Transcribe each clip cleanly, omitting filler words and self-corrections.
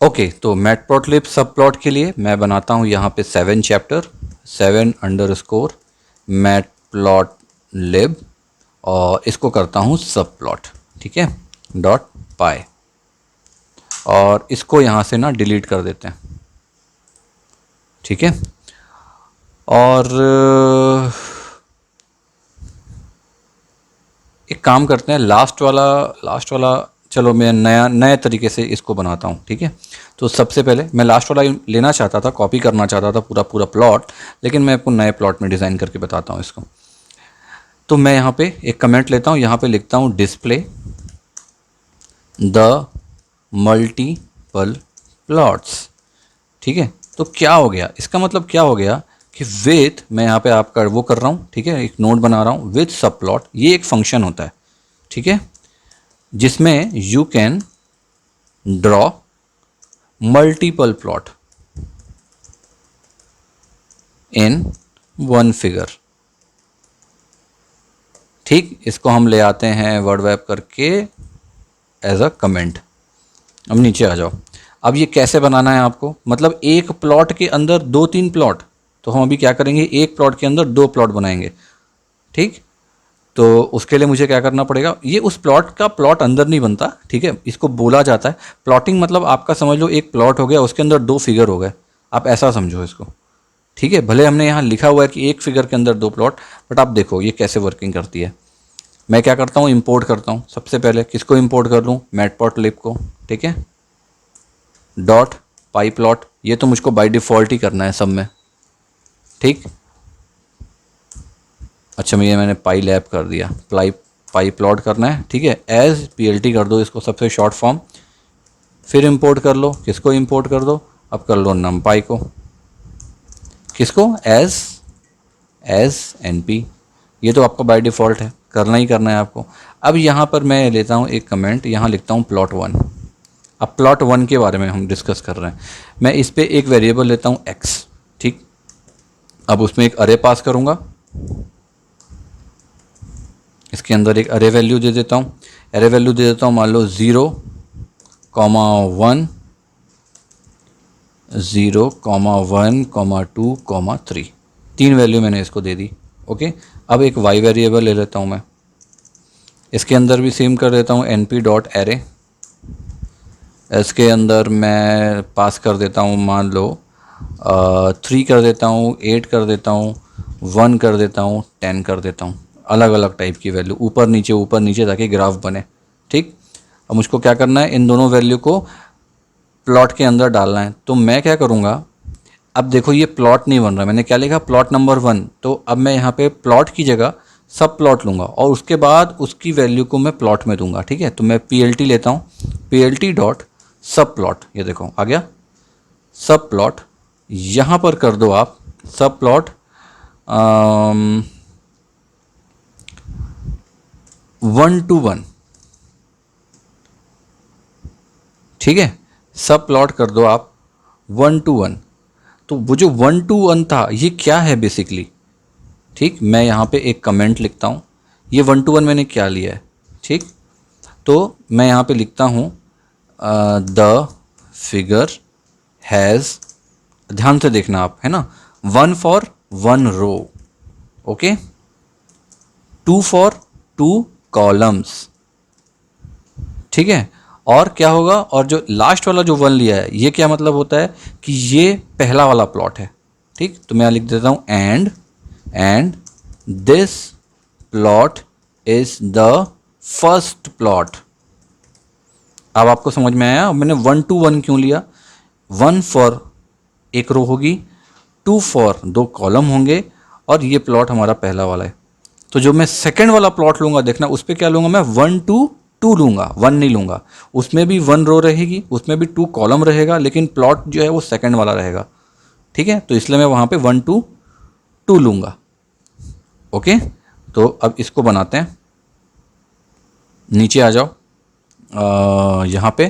Okay, तो matplotlib सब plot के लिए मैं बनाता हूँ यहाँ पे 7 चैप्टर 7_ मैटप्लॉटलिब और इसको करता हूँ सब प्लॉट, ठीक है, डॉट पाई, और इसको यहाँ से ना डिलीट कर देते हैं, ठीक है। और एक काम करते हैं, लास्ट वाला चलो मैं नए तरीके से इसको बनाता हूँ, ठीक है। तो सबसे पहले मैं लास्ट वाला लेना चाहता था, कॉपी करना चाहता था पूरा प्लॉट, लेकिन मैं आपको नए प्लॉट में डिज़ाइन करके बताता हूँ इसको। तो मैं यहाँ पे एक कमेंट लेता हूँ, यहाँ पे लिखता हूँ डिस्प्ले द मल्टीपल प्लॉट्स, ठीक है। तो क्या हो गया, इसका मतलब क्या हो गया कि विथ, मैं यहाँ पे आपका वो कर रहा हूँ, ठीक है, एक नोट बना रहा हूँ, विथ सब प्लॉट, ये एक फंक्शन होता है, ठीक है, जिसमें you can draw multiple plot in one figure, ठीक। इसको हम ले आते हैं वर्ड वैप करके एज अ कमेंट। अब नीचे आ जाओ। अब ये कैसे बनाना है आपको, मतलब एक प्लॉट के अंदर 2-3 प्लॉट, तो हम अभी क्या करेंगे, एक प्लॉट के अंदर 2 प्लॉट बनाएंगे, ठीक। तो उसके लिए मुझे क्या करना पड़ेगा, ये उस प्लॉट का प्लॉट अंदर नहीं बनता, ठीक है, इसको बोला जाता है प्लॉटिंग, मतलब आपका समझ लो एक प्लॉट हो गया, उसके अंदर 2 फिगर हो गए, आप ऐसा समझो इसको, ठीक है। भले हमने यहाँ लिखा हुआ है कि एक फिगर के अंदर 2 प्लॉट, बट आप देखो ये कैसे वर्किंग करती है। मैं क्या करता हूँ, इंपोर्ट करता हूँ, सबसे पहले किसको इंपोर्ट कर लूँ, मैटप्लॉटलिब को, ठीक है, डॉट पाई प्लॉट, ये तो मुझको बाय डिफ़ॉल्ट ही करना है सब में, ठीक। अच्छा मैंने पाई लैब कर दिया, पाई प्लॉट करना है, ठीक है, एज PLT कर दो इसको, सबसे शॉर्ट फॉर्म, फिर इंपोर्ट कर लो, किसको इंपोर्ट कर दो, अब कर लो numpy को, किसको, एज NP, ये तो आपका बाय डिफ़ॉल्ट है, करना ही करना है आपको। अब यहाँ पर मैं लेता हूँ एक कमेंट, यहाँ लिखता हूँ plot1। अब plot1 के बारे में हम डिस्कस कर रहे हैं, मैं इस पर एक वेरिएबल लेता हूँ x, ठीक। अब उसमें एक अरे पास करूँगा, इसके अंदर एक अरे वैल्यू दे देता हूँ, अरे वैल्यू दे देता हूँ मान लो 0,1, 0,1,2,3, 3 वैल्यू मैंने इसको दे दी, ओके। अब एक y वेरिएबल ले लेता हूँ मैं, इसके अंदर भी सेम कर देता हूँ np.array, इसके अंदर मैं पास कर देता हूँ मान लो 3 कर देता हूँ, 8 कर देता हूँ, 1 कर देता हूँ, 10 कर देता हूँ, अलग अलग टाइप की वैल्यू, ऊपर नीचे ताकि ग्राफ बने, ठीक। अब मुझको क्या करना है, इन दोनों वैल्यू को प्लॉट के अंदर डालना है। तो मैं क्या करूँगा, अब देखो ये प्लॉट नहीं बन रहा, मैंने क्या लिखा, प्लॉट नंबर 1, तो अब मैं यहाँ पे प्लॉट की जगह सब प्लॉट लूँगा और उसके बाद उसकी वैल्यू को मैं प्लॉट में दूंगा, ठीक है। तो मैं PLT लेता हूँ, PLT डॉट सब प्लॉट, ये देखो आ गया सब प्लॉट, यहाँ पर कर दो आप सब प्लॉट 1:1, ठीक है, सब प्लॉट कर दो आप 1:1। तो वो जो 1:1 था ये क्या है बेसिकली, ठीक। मैं यहाँ पे एक कमेंट लिखता हूँ, ये 1:1 मैंने क्या लिया है, ठीक। तो मैं यहाँ पे लिखता हूँ द फिगर हैज़, ध्यान से देखना आप, है ना, 1 for 1 row, okay, 2 for 2 columns, ठीक है। और क्या होगा, और जो लास्ट वाला जो 1 लिया है ये क्या मतलब होता है कि ये पहला वाला प्लॉट है, ठीक। तो मैं लिख देता हूँ and this plot is the first plot. अब आपको समझ में आया, मैंने 1:1 क्यों लिया, 1 फॉर एक रो होगी, 2 फॉर 2 कॉलम होंगे, और ये प्लॉट हमारा पहला वाला है। तो जो मैं सेकंड वाला प्लॉट लूँगा, देखना उस पर क्या लूँगा मैं, 1-2 लूँगा, 1 नहीं लूँगा, उसमें भी 1 रो रहेगी, उसमें भी 2 कॉलम रहेगा, लेकिन प्लॉट जो है वो सेकंड वाला रहेगा, ठीक है। तो इसलिए मैं वहाँ पे 1-2 लूँगा, ओके। तो अब इसको बनाते हैं, नीचे आ जाओ, यहाँ पे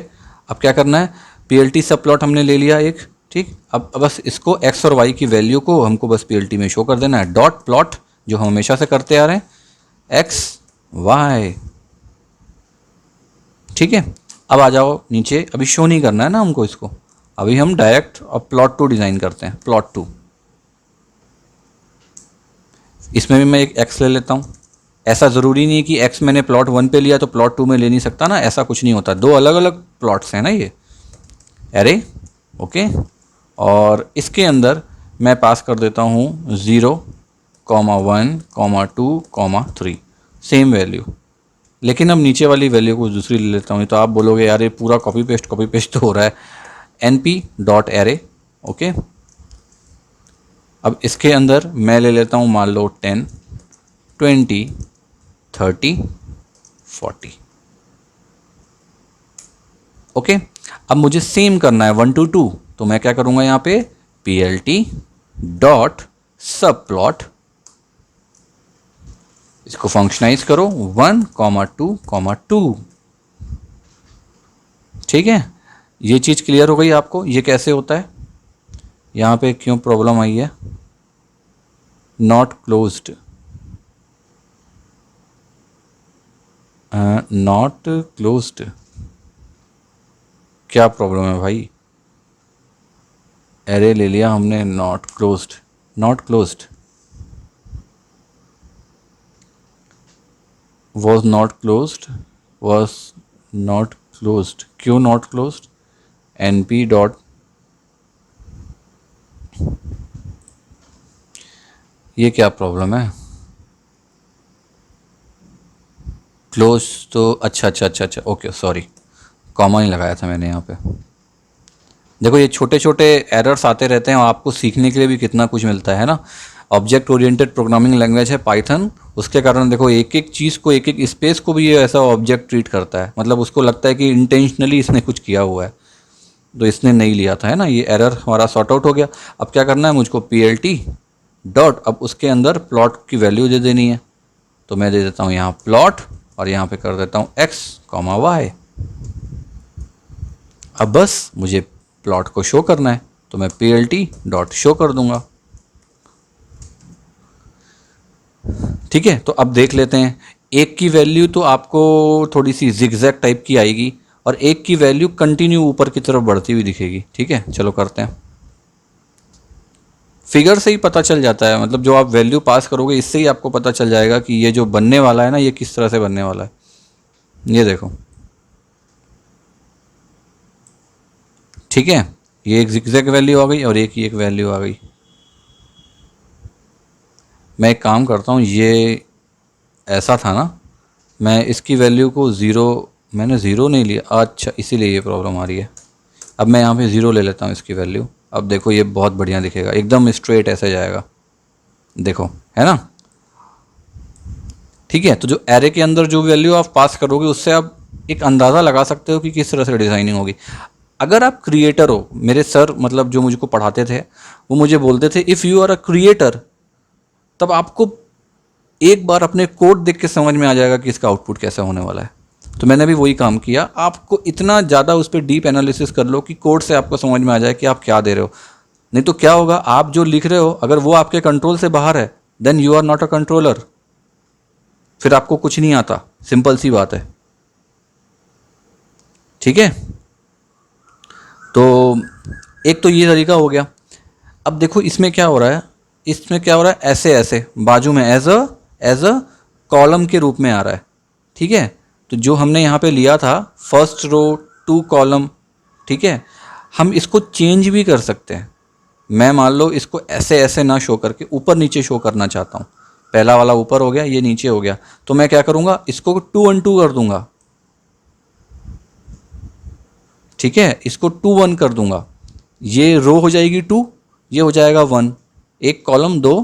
अब क्या करना है, PLT सब प्लॉट हमने ले लिया एक, ठीक। अब बस इसको x और y की वैल्यू को हमको बस PLT में शो कर देना है, डॉट प्लॉट जो हम हमेशा से करते आ रहे हैं, x y, ठीक है। अब आ जाओ नीचे, अभी शो नहीं करना है ना हमको इसको, अभी हम डायरेक्ट अब प्लॉट 2 डिज़ाइन करते हैं, प्लॉट 2। इसमें भी मैं एक एक्स ले लेता हूँ। ऐसा ज़रूरी नहीं है कि एक्स मैंने प्लॉट 1 पे लिया तो प्लॉट 2 में ले नहीं सकता ना, ऐसा कुछ नहीं होता, दो अलग अलग प्लॉट्स हैं ना ये एरे। ओके, और इसके अंदर मैं पास कर देता हूँ 0, 1, 2, 3, सेम वैल्यू। लेकिन अब नीचे वाली वैल्यू को दूसरी ले लेता हूँ, तो आप बोलोगे यार ये पूरा कॉपी पेस्ट तो हो रहा है। np dot array. ओके, अब इसके अंदर मैं ले लेता हूँ मान लो 10, 20, 30, 40। ओके, अब मुझे सेम करना है 1 to 2, तो मैं क्या करूँगा यहाँ पे plt डॉट सब प्लॉट, इसको फंक्शनाइज करो 1, 2, 2। ठीक है, ये चीज़ क्लियर हो गई आपको ये कैसे होता है। यहाँ पे क्यों प्रॉब्लम आई है, नॉट क्लोज्ड, नॉट क्लोज्ड, क्या प्रॉब्लम है भाई। एरे ले लिया हमने, not closed, not closed, was not closed, was not closed, क्यों not closed, np डॉट, ये क्या प्रॉब्लम है, क्लोज तो अच्छा, ओके सॉरी, कॉमा नहीं लगाया था मैंने यहाँ पे। देखो ये छोटे छोटे एरर्स आते रहते हैं और आपको सीखने के लिए भी कितना कुछ मिलता है ना। ऑब्जेक्ट ओरिएंटेड प्रोग्रामिंग लैंग्वेज है पाइथन, उसके कारण देखो एक एक चीज़ को, एक एक स्पेस को भी ये ऐसा ऑब्जेक्ट ट्रीट करता है, मतलब उसको लगता है कि इंटेंशनली इसने कुछ किया हुआ है, तो इसने नहीं लिया था, है ना। ये एरर हमारा सॉर्ट आउट हो गया। अब क्या करना है मुझको, plt डॉट, अब उसके अंदर प्लॉट की वैल्यू दे देनी है, तो मैं दे देता हूँ यहाँ प्लॉट और यहाँ पे कर देता हूँ x, y। अब बस मुझे प्लॉट को शो करना है, तो मैं plt डॉट शो कर दूंगा। ठीक है, तो अब देख लेते हैं, एक की वैल्यू तो आपको थोड़ी सी जिगजैग टाइप की आएगी और एक की वैल्यू कंटिन्यू ऊपर की तरफ बढ़ती हुई दिखेगी। ठीक है, चलो करते हैं। फिगर से ही पता चल जाता है, मतलब जो आप वैल्यू पास करोगे इससे ही आपको पता चल जाएगा कि ये जो बनने वाला है ना, ये किस तरह से बनने वाला है। ये देखो, ठीक है, ये एक जिगजैग वैल्यू आ गई और एक ही एक वैल्यू आ गई। मैं एक काम करता हूँ, ये ऐसा था ना, मैं इसकी वैल्यू को ज़ीरो, मैंने ज़ीरो नहीं लिया, अच्छा इसीलिए ये प्रॉब्लम आ रही है। अब मैं यहाँ पे ज़ीरो ले लेता हूँ इसकी वैल्यू। अब देखो ये बहुत बढ़िया दिखेगा, एकदम स्ट्रेट ऐसे जाएगा, देखो, है ना। ठीक है, तो जो एरे के अंदर जो वैल्यू आप पास करोगे उससे आप एक अंदाज़ा लगा सकते हो कि किस तरह से डिज़ाइनिंग होगी। अगर आप क्रिएटर हो, मेरे सर मतलब जो मुझको पढ़ाते थे वो मुझे बोलते थे if you are a creator, तब आपको एक बार अपने कोड देख के समझ में आ जाएगा कि इसका आउटपुट कैसा होने वाला है। तो मैंने भी वही काम किया, आपको इतना ज़्यादा उस पर डीप एनालिसिस कर लो कि कोड से आपको समझ में आ जाए कि आप क्या दे रहे हो। नहीं तो क्या होगा, आप जो लिख रहे हो अगर वो आपके कंट्रोल से बाहर है, then you are not a controller, फिर आपको कुछ नहीं आता, सिंपल सी बात है। ठीक है, तो एक तो ये तरीका हो गया। अब देखो इसमें क्या हो रहा है, इसमें क्या हो रहा है, ऐसे ऐसे बाजू में एज अ कॉलम के रूप में आ रहा है। ठीक है, तो जो हमने यहाँ पे लिया था फर्स्ट रो 2 कॉलम, ठीक है, हम इसको चेंज भी कर सकते हैं। मैं मान लो इसको ऐसे ऐसे ना शो करके ऊपर नीचे शो करना चाहता हूँ, पहला वाला ऊपर हो गया, ये नीचे हो गया, तो मैं क्या करूँगा, इसको 2 1 2 कर दूंगा। ठीक है, इसको 2 1 कर दूंगा, ये रो हो जाएगी 2, ये हो जाएगा 1, एक कॉलम 2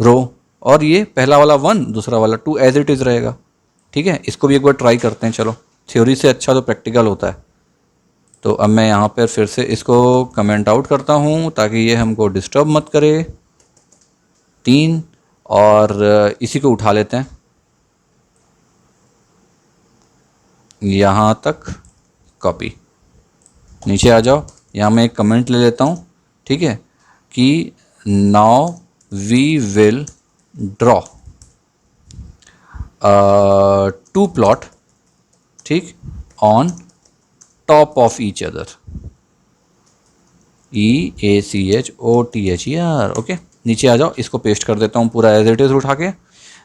रो, और ये पहला वाला 1 दूसरा वाला 2 एज इट इज़ रहेगा। ठीक है, इसको भी एक बार ट्राई करते हैं, चलो, थ्योरी से अच्छा तो प्रैक्टिकल होता है। तो अब मैं यहाँ पर फिर से इसको कमेंट आउट करता हूँ ताकि ये हमको डिस्टर्ब मत करे। 3 और इसी को उठा लेते हैं यहाँ तक, कॉपी, नीचे आ जाओ, यहाँ मैं एक कमेंट ले लेता हूँ। ठीक है, कि now we will draw 2 plot, ठीक, on top of each other. EACHOTHER। Okay, नीचे आ जाओ, इसको पेस्ट कर देता हूँ पूरा एज इट इज़ उठा के।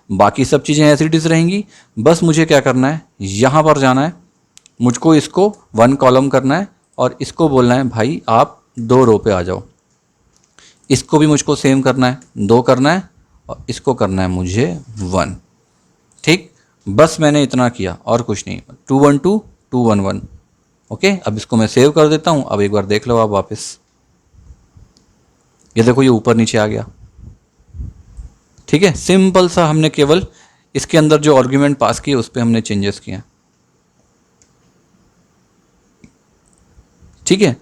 बाकी सब चीज़ें एज इट इज़ रहेंगी, बस मुझे क्या करना है, यहाँ पर जाना है, मुझको इसको 1 कॉलम करना है और इसको बोलना है भाई आप 2 रो पे आ जाओ। इसको भी मुझको सेम करना है, 2 करना है और इसको करना है मुझे 1। ठीक, बस मैंने इतना किया और कुछ नहीं। 2 1 2 2 1 1। ओके, अब इसको मैं सेव कर देता हूँ। अब एक बार देख लो आप वापस, ये देखो ये ऊपर नीचे आ गया। ठीक है, सिंपल सा हमने केवल इसके अंदर जो आर्ग्यूमेंट पास किए उस पर हमने चेंजेस किए। ठीक है,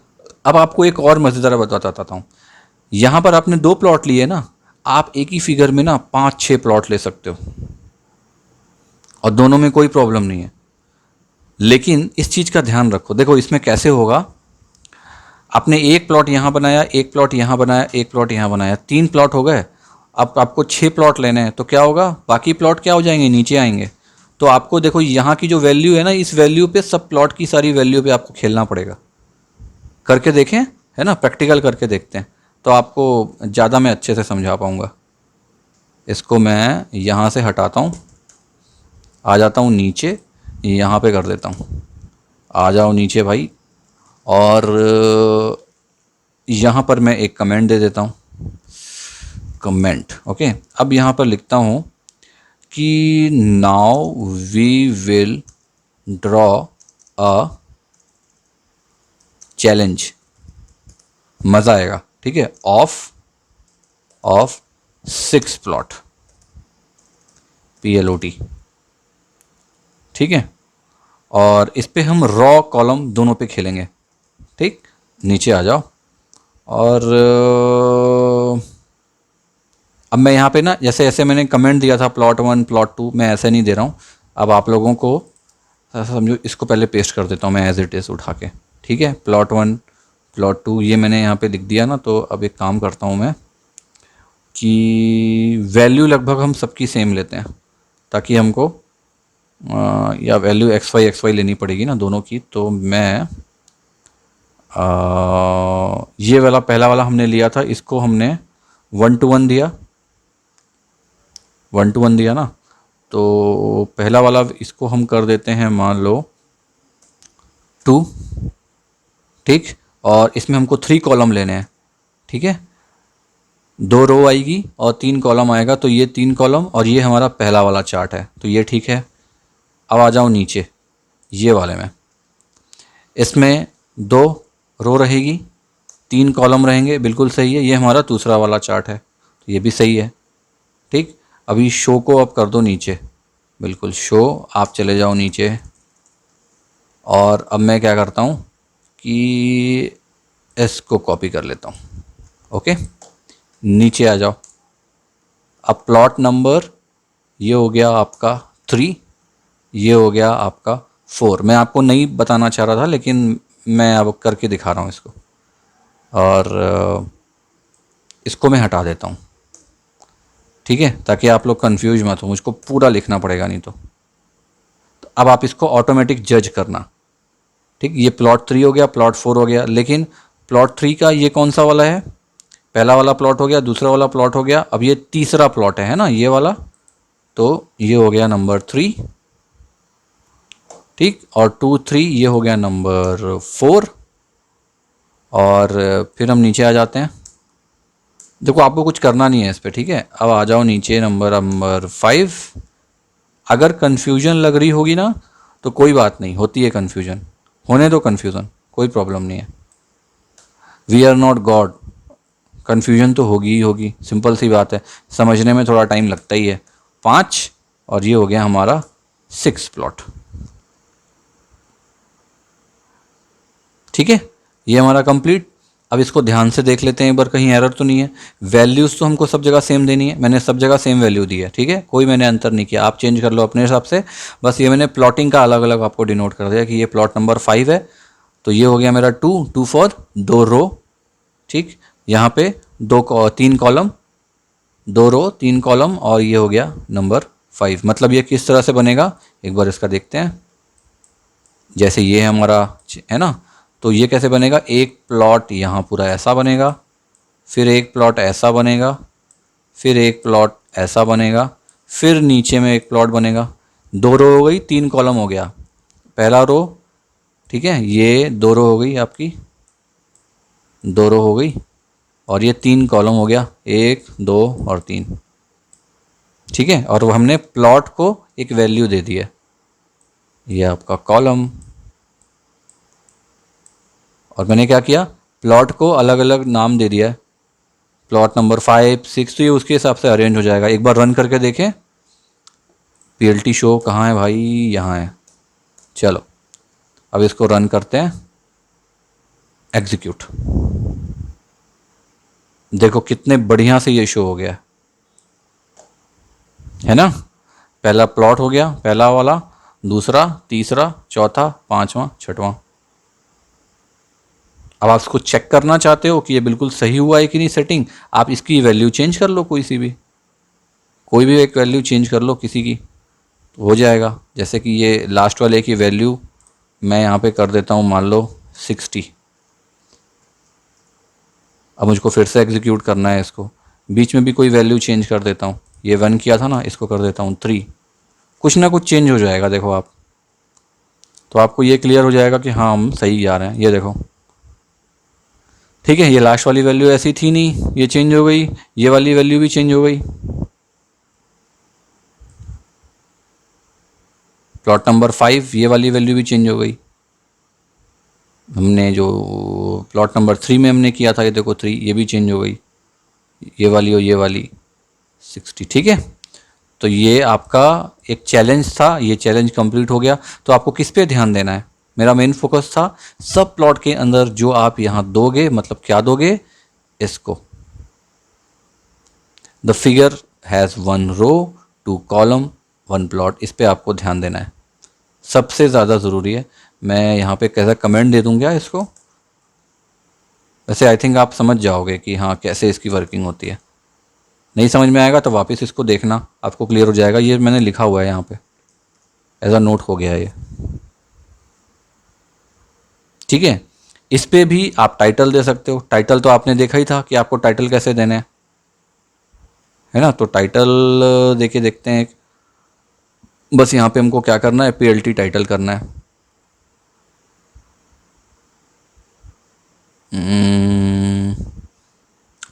अब आपको एक और मज़ेदार बताता हूँ। यहाँ पर आपने 2 प्लॉट लिए ना, आप एक ही फिगर में ना 5-6 प्लॉट ले सकते हो और दोनों में कोई प्रॉब्लम नहीं है। लेकिन इस चीज़ का ध्यान रखो, देखो इसमें कैसे होगा, आपने एक प्लॉट यहाँ बनाया, एक प्लॉट यहाँ बनाया, एक प्लॉट यहाँ बनाया, 3 प्लॉट हो गए। अब आपको 6 प्लॉट लेने हैं तो क्या होगा, बाकी प्लॉट क्या हो जाएंगे, नीचे आएंगे। तो आपको देखो यहाँ की जो वैल्यू है ना, इस वैल्यू पे सब प्लॉट की सारी वैल्यू पे आपको खेलना पड़ेगा। करके देखें, है ना, प्रैक्टिकल करके देखते हैं तो आपको ज़्यादा मैं अच्छे से समझा पाऊँगा। इसको मैं यहाँ से हटाता हूँ, आ जाता हूँ नीचे, यहाँ पे कर देता हूँ। आ जाओ नीचे भाई, और यहाँ पर मैं एक कमेंट दे देता हूँ, कमेंट। ओके, अब यहाँ पर लिखता हूँ कि now we will draw a challenge, मज़ा आएगा। ठीक है, ऑफ 6 प्लॉट PLOT। ठीक है, और इस पे हम रॉ कॉलम दोनों पे खेलेंगे। ठीक, नीचे आ जाओ, और अब मैं यहाँ पे ना, जैसे ऐसे मैंने कमेंट दिया था प्लॉट 1 प्लॉट 2, मैं ऐसे नहीं दे रहा हूँ। अब आप लोगों को समझो, इसको पहले पेस्ट कर देता हूँ मैं एज इट इज़ उठा के। ठीक है, प्लॉट 1 प्लॉट 2 ये मैंने यहाँ पे लिख दिया ना। तो अब एक काम करता हूँ मैं कि वैल्यू लगभग हम सबकी सेम लेते हैं, ताकि हमको या वैल्यू एक्स वाई लेनी पड़ेगी ना दोनों की। तो मैं ये वाला पहला वाला हमने लिया था, इसको हमने 1 to 1 दिया, 1 to 1 दिया ना। तो पहला वाला इसको हम कर देते हैं मान लो 2। ठीक, और इसमें हमको 3 कॉलम लेने हैं। ठीक है, 2 रो आएगी और 3 कॉलम आएगा, तो ये 3 कॉलम और ये हमारा पहला वाला चार्ट है, तो ये ठीक है। अब आ जाओ नीचे, ये वाले में, इसमें 2 रो रहेगी, 3 कॉलम रहेंगे, बिल्कुल सही है। ये हमारा दूसरा वाला चार्ट है, तो ये भी सही है। ठीक, अभी शो को अब कर दो नीचे, बिल्कुल शो, आप चले जाओ नीचे। और अब मैं क्या करता हूँ कि इसको कॉपी कर लेता हूँ। ओके, नीचे आ जाओ। अब प्लॉट नंबर ये हो गया आपका 3, ये हो गया आपका 4। मैं आपको नहीं बताना चाह रहा था, लेकिन मैं अब करके दिखा रहा हूँ इसको। और इसको मैं हटा देता हूँ। ठीक है, ताकि आप लोग कंफ्यूज मत हो, मुझको पूरा लिखना पड़ेगा नहीं तो अब आप इसको ऑटोमेटिक जज करना। ठीक, ये प्लॉट 3 हो गया, प्लॉट 4 हो गया, लेकिन प्लॉट 3 का ये कौन सा वाला है, पहला वाला प्लॉट हो गया, दूसरा वाला प्लॉट हो गया, अब ये तीसरा प्लॉट है ना, ये वाला। तो ये हो गया नंबर 3। ठीक, और 2 3 ये हो गया नंबर 4। और फिर हम नीचे आ जाते हैं। देखो आपको कुछ करना नहीं है इस पर। ठीक है, अब आ जाओ नीचे, नंबर 5। अगर कन्फ्यूजन लग रही होगी ना, तो कोई बात नहीं, होती है कन्फ्यूजन, होने दो कन्फ्यूज़न, कोई प्रॉब्लम नहीं है। We are not God, confusion तो होगी ही होगी, सिंपल सी बात है, समझने में थोड़ा टाइम लगता ही है। 5 और ये हो गया हमारा 6 प्लॉट। ठीक है, ये हमारा कंप्लीट। अब इसको ध्यान से देख लेते हैं एक बार, कहीं एरर तो नहीं है। वैल्यूज़ तो हमको सब जगह सेम देनी है, मैंने सब जगह सेम वैल्यू दी है। ठीक है, कोई मैंने अंतर नहीं किया, आप चेंज कर लो अपने हिसाब से। बस ये मैंने प्लॉटिंग का अलग अलग आपको डिनोट कर दिया कि ये प्लॉट नंबर 5 है, तो ये हो गया मेरा 2 फॉर 2 रो। ठीक, यहाँ पे 3 कॉलम, 2 रो 3 कॉलम, और ये हो गया नंबर 5। मतलब ये किस तरह से बनेगा एक बार इसका देखते हैं। जैसे ये है हमारा, है ना, तो ये कैसे बनेगा, एक प्लॉट यहाँ पूरा ऐसा बनेगा, फिर एक प्लॉट ऐसा बनेगा, फिर एक प्लॉट ऐसा बनेगा, फिर नीचे में एक प्लॉट बनेगा। 2 रो हो गई, 3 कॉलम हो गया, पहला रो, ठीक है, ये 2 रो हो गई आपकी, 2 रो हो गई, और ये 3 कॉलम हो गया, 1 2 और 3, ठीक है। और वो हमने प्लॉट को एक वैल्यू दे दी है, ये आपका कॉलम। और मैंने क्या किया, प्लॉट को अलग अलग नाम दे दिया है, प्लॉट नंबर 5 6, तो ये उसके हिसाब से अरेंज हो जाएगा। एक बार रन करके देखें, पीएलटी शो कहाँ है भाई, यहाँ है। चलो अब इसको रन करते हैं, एग्जीक्यूट। देखो कितने बढ़िया से ये शो हो गया है ना। पहला प्लॉट हो गया, पहला वाला, दूसरा, तीसरा, चौथा, पांचवा, छठवां। अब आप इसको चेक करना चाहते हो कि ये बिल्कुल सही हुआ है कि नहीं सेटिंग, आप इसकी वैल्यू चेंज कर लो, कोई भी एक वैल्यू चेंज कर लो किसी की, तो हो जाएगा। जैसे कि ये लास्ट वाले की वैल्यू मैं यहाँ पे कर देता हूँ, मान लो 60। अब मुझको फिर से एग्जीक्यूट करना है इसको, बीच में भी कोई वैल्यू चेंज कर देता हूँ, ये 1 किया था ना, इसको कर देता हूँ 3, कुछ ना कुछ चेंज हो जाएगा। देखो आप, तो आपको ये क्लियर हो जाएगा कि हाँ हम सही जा रहे हैं। ये देखो, ठीक है, ये लास्ट वाली वैल्यू ऐसी थी नहीं, ये चेंज हो गई, ये वाली वैल्यू भी चेंज हो गई, प्लॉट नंबर 5 ये वाली वैल्यू भी चेंज हो गई। हमने जो प्लॉट नंबर 3 में हमने किया था, ये देखो 3, ये भी चेंज हो गई, ये वाली और ये वाली 60, ठीक है। तो ये आपका एक चैलेंज था, ये चैलेंज कंप्लीट हो गया। तो आपको किस पे ध्यान देना है, मेरा मेन फोकस था सब प्लॉट के अंदर जो आप यहाँ दोगे, मतलब क्या दोगे, इसको the figure has 1 row 2 column 1 plot, इस पे आपको ध्यान देना है, सबसे ज़्यादा ज़रूरी है। मैं यहाँ पे कैसा कमेंट दे दूँ क्या इसको, वैसे आई थिंक आप समझ जाओगे कि हाँ कैसे इसकी वर्किंग होती है। नहीं समझ में आएगा तो वापस इसको देखना, आपको क्लियर हो जाएगा। ये मैंने लिखा हुआ है यहाँ पे, एज अ नोट हो गया है ये, ठीक है। इस पे भी आप टाइटल दे सकते हो, टाइटल तो आपने देखा ही था कि आपको टाइटल कैसे देने हैं, है ना। तो टाइटल देके देखते हैं, बस यहाँ पे हमको क्या करना है, पीएलटी टाइटल करना है।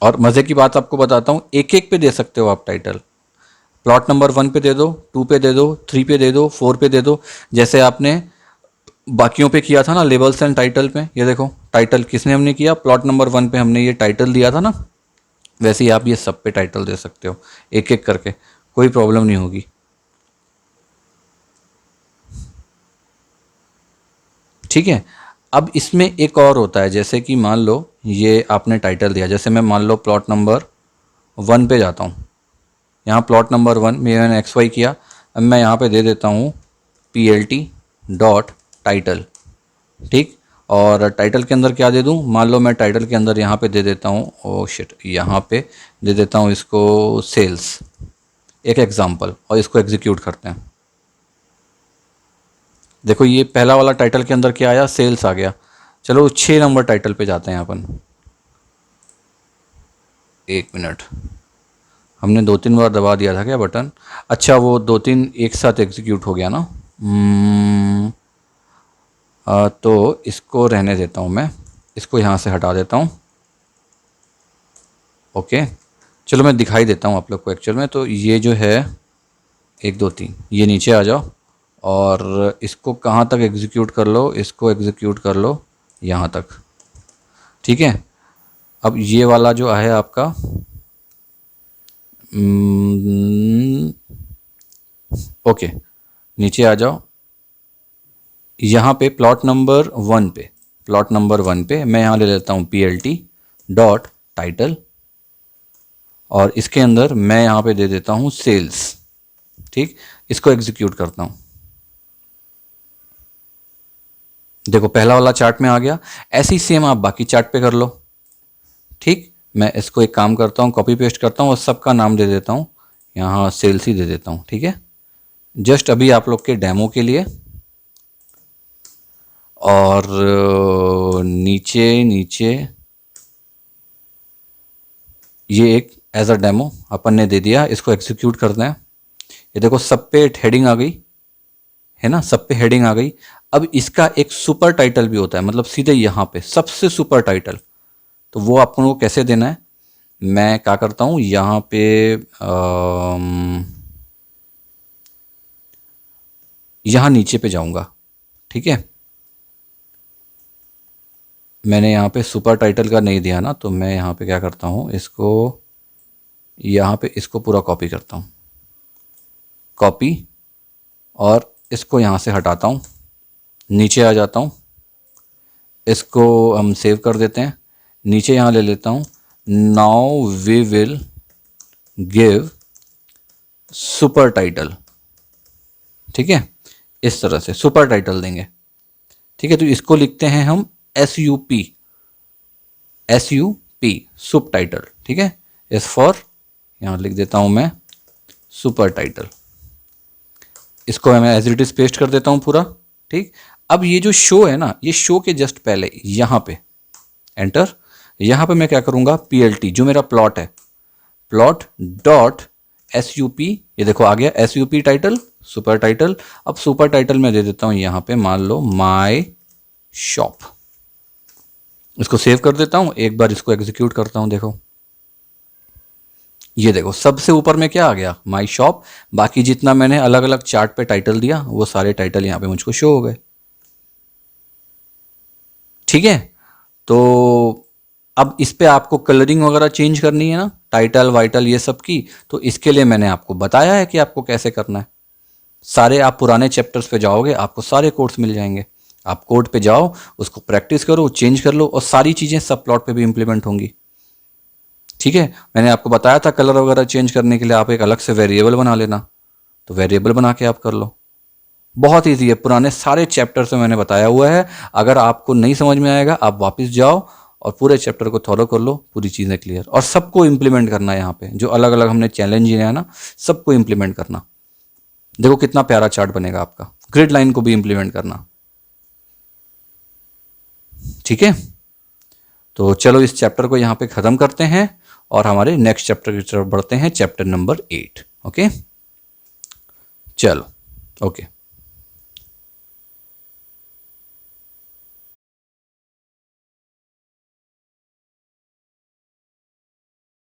और मज़े की बात आपको बताता हूँ, एक एक पे दे सकते हो आप टाइटल, प्लॉट नंबर 1 पे दे दो, 2 पे दे दो, 3 पे दे दो, 4 पे दे दो, जैसे आपने बाकियों पे किया था ना, लेबल्स एंड टाइटल पे। ये देखो टाइटल किसने हमने किया, प्लॉट नंबर 1 पे हमने ये टाइटल दिया था ना, वैसे ही आप ये सब पे टाइटल दे सकते हो, एक एक करके, कोई प्रॉब्लम नहीं होगी, ठीक है। अब इसमें एक और होता है, जैसे कि मान लो ये आपने टाइटल दिया, जैसे मैं मान लो प्लॉट नंबर 1 पे जाता हूँ, यहाँ प्लॉट नंबर 1 में मैंने XY किया, अब मैं यहाँ पे दे देता हूँ PLT डॉट टाइटल, ठीक। और टाइटल के अंदर क्या दे दूँ, मान लो मैं टाइटल के अंदर यहाँ पे दे देता हूँ, ओ शिट, यहाँ पे दे देता हूँ इसको सेल्स, एक एग्जांपल, और इसको एग्जीक्यूट करते हैं। देखो ये पहला वाला टाइटल के अंदर क्या आया, सेल्स आ गया। चलो 6 नंबर टाइटल पे जाते हैं अपन, 1 मिनट, हमने 2-3 बार दबा दिया था क्या बटन, अच्छा वो 2-3 एक साथ एग्जीक्यूट हो गया ना। तो इसको रहने देता हूँ मैं, इसको यहाँ से हटा देता हूँ, ओके। चलो मैं दिखाई देता हूँ आप लोग को एक्चुअल में। तो ये जो है 1 2 3, ये नीचे आ जाओ और इसको कहाँ तक एग्जीक्यूट कर लो, इसको एग्जीक्यूट कर लो यहाँ तक, ठीक है। अब ये वाला जो है आपका, ओके, नीचे आ जाओ, यहाँ पे प्लॉट नंबर 1 पे, प्लॉट नंबर 1 पे मैं यहाँ ले लेता हूँ PLT डॉट टाइटल, और इसके अंदर मैं यहाँ पे दे देता हूँ सेल्स, ठीक। इसको एग्जीक्यूट करता हूँ, देखो पहला वाला चार्ट में आ गया। ऐसे ही सेम आप बाकी चार्ट पे कर लो, ठीक। मैं इसको एक काम करता हूँ, कॉपी पेस्ट करता हूँ और सबका नाम दे देता हूँ, यहाँ सेल्स ही दे देता हूँ, ठीक है, जस्ट अभी आप लोग के डेमो के लिए। और नीचे नीचे ये एक एज अ डेमो अपन ने दे दिया, इसको एग्जीक्यूट करना है। ये देखो सब पे हेडिंग आ गई है ना, सब पे हेडिंग आ गई। अब इसका एक सुपर टाइटल भी होता है, मतलब सीधे यहाँ पे सबसे सुपर टाइटल। तो वो आपको कैसे देना है, मैं क्या करता हूँ यहाँ पे यहाँ नीचे पे जाऊँगा, ठीक है। मैंने यहाँ पे सुपर टाइटल का नहीं दिया ना, तो मैं यहाँ पे क्या करता हूँ, इसको यहाँ पे इसको पूरा कॉपी करता हूँ, कॉपी, और इसको यहाँ से हटाता हूँ, नीचे आ जाता हूँ, इसको हम सेव कर देते हैं, नीचे यहाँ ले लेता हूँ। Now we will give super title, ठीक है, इस तरह से सुपर टाइटल देंगे, ठीक है। तो इसको लिखते हैं हम SUP, सुप टाइटल, ठीक है। एस फॉर, यहाँ लिख देता हूँ मैं सुपर टाइटल, इसको मैं एज इट इज पेस्ट कर देता हूँ पूरा, ठीक। अब ये जो शो है ना, ये शो के जस्ट पहले यहाँ पे एंटर, यहाँ पे मैं क्या करूँगा, PLT जो मेरा प्लॉट है, प्लॉट डॉट SUP, ये देखो आ गया SUP टाइटल, सुपर टाइटल। अब सुपर टाइटल मैं दे देता हूँ यहाँ पे, मान लो माय शॉप, इसको सेव कर देता हूँ, एक बार इसको एग्जीक्यूट करता हूँ, देखो ये देखो सबसे ऊपर में क्या आ गया, माय शॉप। बाकी जितना मैंने अलग अलग चार्ट पे टाइटल दिया, वो सारे टाइटल यहाँ पे मुझको शो हो गए, ठीक है। तो अब इस पे आपको कलरिंग वगैरह चेंज करनी है ना, टाइटल वाइटल ये सब की, तो इसके लिए मैंने आपको बताया है कि आपको कैसे करना है। सारे आप पुराने चैप्टर्स पे जाओगे, आपको सारे कोड्स मिल जाएंगे, आप कोड पे जाओ, उसको प्रैक्टिस करो, चेंज कर लो, और सारी चीज़ें सब प्लॉट पे भी इंप्लीमेंट होंगी, ठीक है। मैंने आपको बताया था कलर वगैरह चेंज करने के लिए आप एक अलग से वेरिएबल बना लेना, तो वेरिएबल बना के आप कर लो, बहुत ईजी है, पुराने सारे चैप्टर से मैंने बताया हुआ है। अगर आपको नहीं समझ में आएगा, आप वापस जाओ और पूरे चैप्टर को फॉलो कर लो, पूरी चीज़ें क्लियर, और सबको इंप्लीमेंट करना है। यहाँ पे जो अलग अलग हमने चैलेंज दिए हैं ना, सबको इंप्लीमेंट करना। देखो कितना प्यारा चार्ट बनेगा आपका, ग्रिड लाइन को भी इंप्लीमेंट करना, ठीक है। तो चलो इस चैप्टर को यहाँ पे ख़त्म करते हैं और हमारे नेक्स्ट चैप्टर की तरफ बढ़ते हैं, चैप्टर नंबर 8। ओके, चलो, ओके।